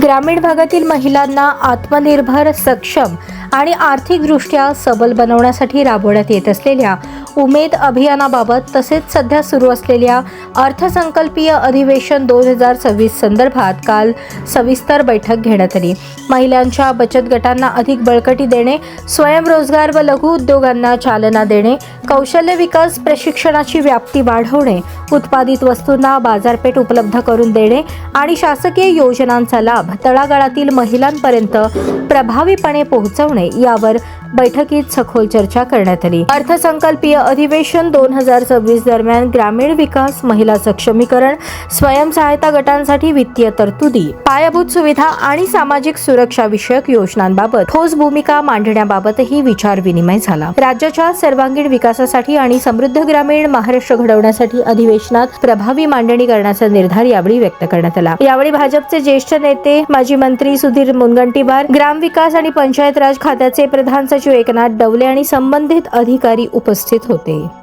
ग्रामीण भागातील महिलांना आत्मनिर्भर, सक्षम आणि आर्थिकदृष्ट्या सबल बनवण्यासाठी राबवण्यात येत असलेल्या उमेद अभियानाबाबत तसेच सध्या सुरू असलेल्या अर्थसंकल्पीय अधिवेशन 2026 संदर्भात काल सविस्तर बैठक घेण्यात आली। महिलांच्या बचत गटांना अधिक बळकटी देणे, स्वयंरोजगार व लघु उद्योगांना चालना देणे, कौशल्य विकास प्रशिक्षणाची व्याप्ती वाढवणे, उत्पादित वस्तूंना बाजारपेठ उपलब्ध करून देणे आणि शासकीय योजनांचा लाभ तळागाळातील महिलांपर्यंत प्रभावीपणे पोहोचवणे यावर बैठकीत सखोल चर्चा करण्यात आली। अर्थसंकल्पीय अधिवेशन 2026 दरम्यान ग्रामीण विकास, महिला सक्षमीकरण, स्वयंसहायता गटांसाठी वित्तीय तरतुदी, पायाभूत सुविधा आणि सामाजिक सुरक्षा विषयक योजनांबाबत ठोस भूमिका मांडण्याबाबतही विचार विनिमय झाला। राज्याच्या सर्वांगीण विकासासाठी आणि समृद्ध ग्रामीण महाराष्ट्र घडवण्यासाठी अधिवेशनात प्रभावी मांडणी करण्याचा निर्धार यावेळी व्यक्त करण्यात आला। यावेळी भाजपचे ज्येष्ठ नेते माजी मंत्री सुधीर मुनगंटीवार, ग्रामविकास आणि पंचायत राज खात्याचे प्रधान सचिव एकनाथ डवले आणि संबंधित अधिकारी उपस्थित होते।